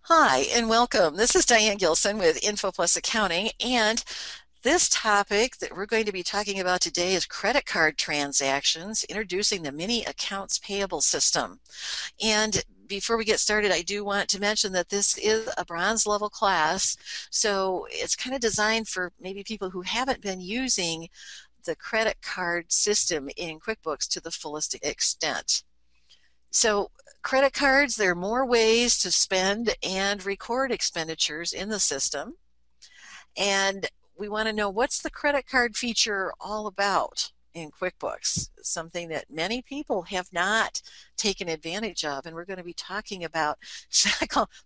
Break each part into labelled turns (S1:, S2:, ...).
S1: Hi and welcome. This is Diane Gilson with Info Plus Accounting, and this topic that we're going to be talking about today is credit card transactions, introducing the mini accounts payable system. And before we get started, I do want to mention that this is a bronze level class, so it's kind of designed for maybe people who haven't been using the credit card system in QuickBooks to the fullest extent. So credit cards, there are more ways to spend and record expenditures in the system. And we want to know, what's the credit card feature all about in QuickBooks? Something that many people have not taken advantage of. And we're going to be talking about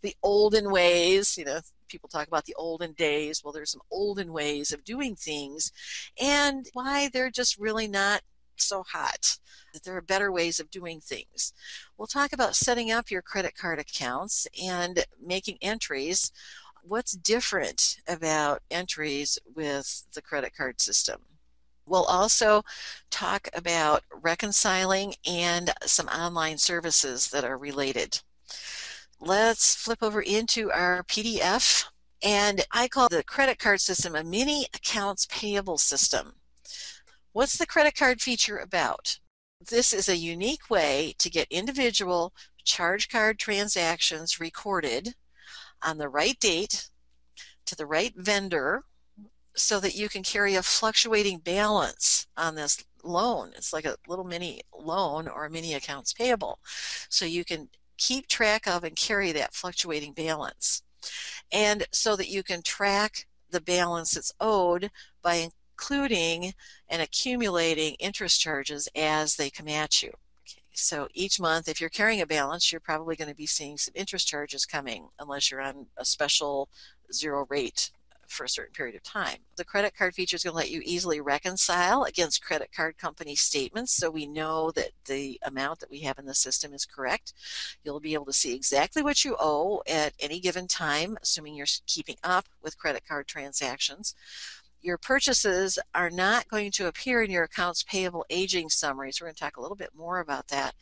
S1: the olden ways. People talk about the olden days. Well, there's some olden ways of doing things and why they're just really not so hot, that there are better ways of doing things. We'll talk about setting up your credit card accounts and making entries. What's different about entries with the credit card system? We'll also talk about reconciling and some online services that are related. Let's flip over into our PDF, and I call the credit card system a mini accounts payable system. What's the credit card feature about? This is a unique way to get individual charge card transactions recorded on the right date to the right vendor so that you can carry a fluctuating balance on this loan. It's like a little mini loan or a mini accounts payable. So you can keep track of and carry that fluctuating balance. And so that you can track the balance that's owed by including and accumulating interest charges as they come at you. Okay, so each month, if you're carrying a balance, you're probably going to be seeing some interest charges coming, unless you're on a special zero rate for a certain period of time. The credit card feature is going to let you easily reconcile against credit card company statements, so we know that the amount that we have in the system is correct. You'll be able to see exactly what you owe at any given time, assuming you're keeping up with credit card transactions. Your purchases are not going to appear in your accounts payable aging summaries. We're going to talk a little bit more about that.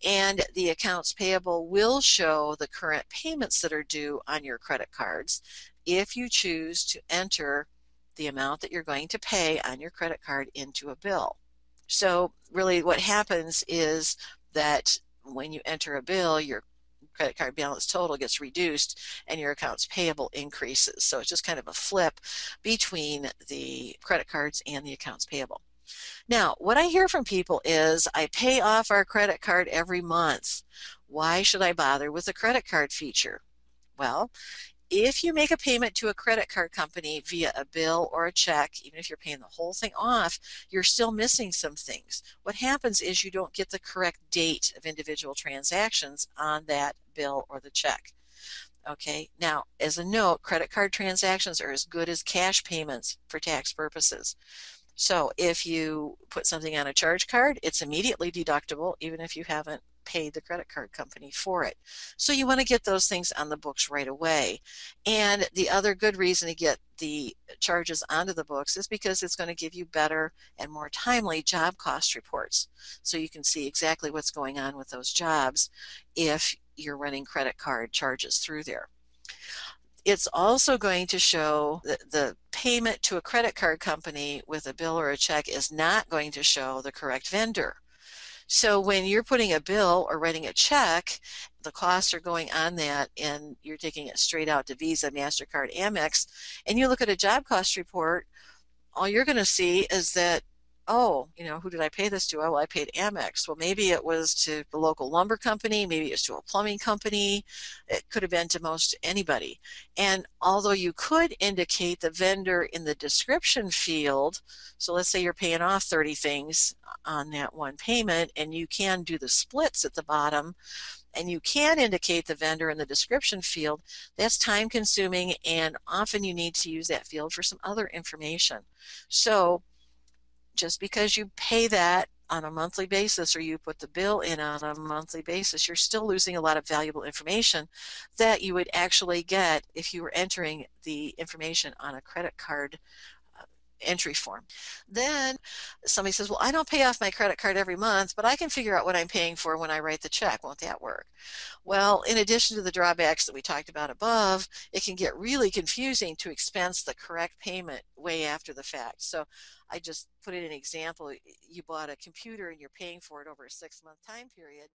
S1: And the accounts payable will show the current payments that are due on your credit cards if you choose to enter the amount that you're going to pay on your credit card into a bill. So really what happens is that when you enter a bill, your credit card balance total gets reduced and your accounts payable increases. So it's just kind of a flip between the credit cards and the accounts payable. Now, what I hear from people is, I pay off our credit card every month. Why should I bother with the credit card feature? Well, if you make a payment to a credit card company via a bill or a check, even if you're paying the whole thing off, you're still missing some things. What happens is you don't get the correct date of individual transactions on that bill or the check. Okay, now as a note, credit card transactions are as good as cash payments for tax purposes. So if you put something on a charge card, it's immediately deductible, even if you haven't paid the credit card company for it. So you want to get those things on the books right away. And the other good reason to get the charges onto the books is because it's going to give you better and more timely job cost reports. So you can see exactly what's going on with those jobs if you're running credit card charges through there. It's also going to show that the payment to a credit card company with a bill or a check is not going to show the correct vendor. So when you're putting a bill or writing a check, the costs are going on that and you're taking it straight out to Visa, MasterCard, Amex, and you look at a job cost report, all you're going to see is that, oh, who did I pay this to? Oh, well, I paid Amex. Well, maybe it was to the local lumber company, maybe it's to a plumbing company. It could have been to most anybody. And although you could indicate the vendor in the description field, so let's say you're paying off 30 things on that one payment, and you can do the splits at the bottom, and you can indicate the vendor in the description field, that's time consuming, and often you need to use that field for some other information. So just because you pay that on a monthly basis or you put the bill in on a monthly basis, you're still losing a lot of valuable information that you would actually get if you were entering the information on a credit card entry form. Then somebody says, well, I don't pay off my credit card every month, but I can figure out what I'm paying for when I write the check. Won't that work? Well, in addition to the drawbacks that we talked about above, it can get really confusing to expense the correct payment way after the fact. So I just put in an example. You bought a computer and you're paying for it over a 6-month time period.